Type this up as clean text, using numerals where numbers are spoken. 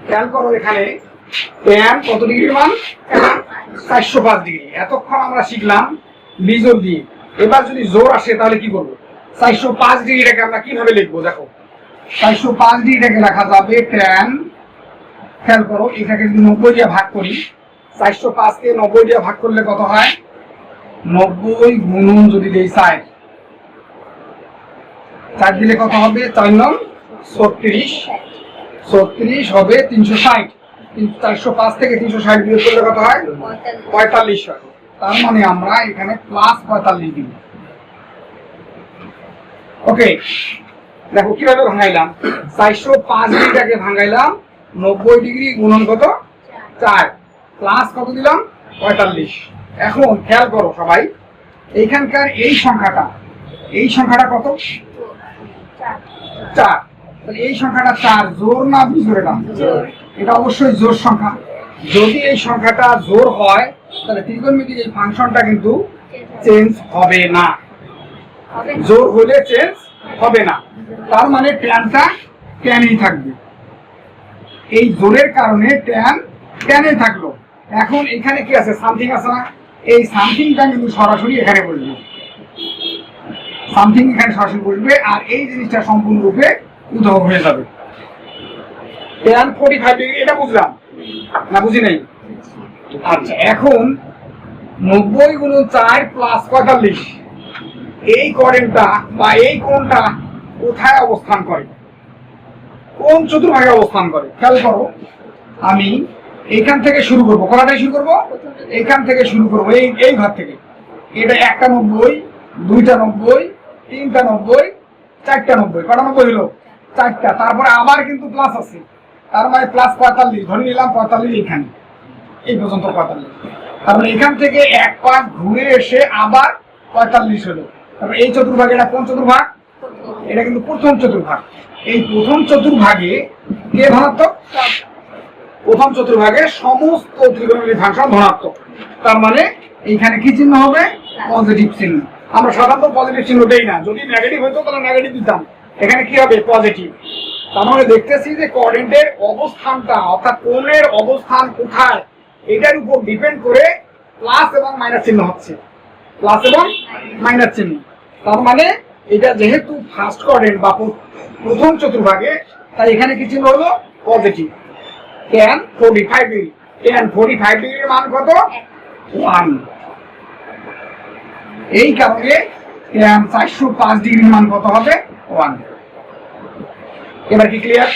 খেয়াল করো এখানে tan কত ডিগ্রির মান 405 ডিগ্রি। এতক্ষণ আমরা শিখলাম বিজোড় দিয়ে। এবার যদি জোর আসে তাহলে কি করব? 405 ডিগ্রিটাকে আমরা কিভাবে লিখবো? দেখো 405 ডিগ্রিটাকে লেখা যাবে tan, খেয়াল করো এটাকে যদি 90 দিয়ে ভাগ করি, 405 কে 90 দিয়ে ভাগ করলে কত হয়? 90 গুণন যদি দেই 4 দিলে কত হবে? 4 9 36, 36 হবে 360। 405 থেকে 360 বিয়োগ করলে কত হয়? 45 হয়। তার মানে আমরা এখানে প্লাস 45 দিব। ওকে, দেখো কিভাবে ভাঙাইলাম। 405 ডিগ্রিটাকে ভাঙাইলাম 90 ডিগ্রি গুণন কত? 4 প্লাস কত দিলাম? 45। এখন খেয়াল করো সবাই, এইখানকার এই সংখ্যাটা কত? 4। তাহলে এই সংখ্যাটা 4 জোর না বিজোড়? এটা অবশ্যই জোর সংখ্যা। যদি এই সংখ্যাটা জোর হয় তাহলে ত্রিকোণমিতিক এই ফাংশনটা কিন্তু চেঞ্জ হবে না। জোর হলে চেঞ্জ হবে না, তার মানে ট্যানটা ট্যানই থাকবে। এই জোরের কারণে ট্যান ট্যানে থাকলো। এখন এখানে কি আছে? সামথিং আছে না? এই সামথিংটা কিন্তু সরাসরি এখানে বসবে, সামথিং এখানে সরাসরি বসবে, আর এই জিনিসটা সম্পূর্ণরূপে উদ্ভব হয়ে যাবে। tan 45 ডিগ্রি, এটা বুঝলাম না? বুঝি নাই? আচ্ছা, এখন 90 গুণন 4 প্লাস 45, এই কোণটা বা এই কোণটা কোথায় অবস্থান করে? কোন চতুর্ভাগে অবস্থান করে? খেয়াল করো, আমি এইখান থেকে শুরু করবো। কোনটাই শুরু করবো? এইখান থেকে শুরু করবো, এই ঘর থেকে। এটা 1টা 90, 2টা 90, 3টা 90, 4টা 90। কটা 90 হলো? 4টা। তারপরে আবার কিন্তু প্লাস আছে, তার মানে প্লাস 45। ধরে নিলাম 45 এখানে, এই পর্যন্ত 45। তারপরে এখান থেকে এক পাক ঘুরে এসে আবার 45 হলো। তারপরে এই চতুর্ভাগ, এটা কোন চতুর্ভাগ? এটা কিন্তু প্রথম চতুর্ভাগ। এই প্রথম চতুর্ভাগে কে ধনাত্মক? প্রথম চতুর্ভাগে সমস্ত ত্রিকোণমিতিক ফাংশন ধনাত্মক। তার মানে এইখানে কি চিহ্ন হবে? পজিটিভ চিহ্ন। আমরা সাধারণত পজিটিভ চিহ্ন দেই না, যদি নেগেটিভ হইতো তাহলে নেগেটিভ দিতাম। এখানে কি হবে? পজিটিভ। তার মানে দেখতেছি যে কোঅর্ডিনেটের অবস্থানটা, অর্থাৎ কোণের অবস্থান কোথায়, এটার উপর ডিপেন্ড করে প্লাস এবং মাইনাস চিহ্ন হচ্ছে, প্লাস এবং মাইনাস চিহ্ন। তার মানে এটা যেহেতু ফার্স্ট কোঅর্ডিনেট বা প্রথম চতুর্ভাগে, তাই এখানে কি চিহ্ন হলো? পজিটিভ। tan 45 ডিগ্রি, tan 45 ডিগ্রির মান কত? 1। এই কারণে tan 405 ডিগ্রির মান কত হবে? 1। এবার কি ক্লিয়ার?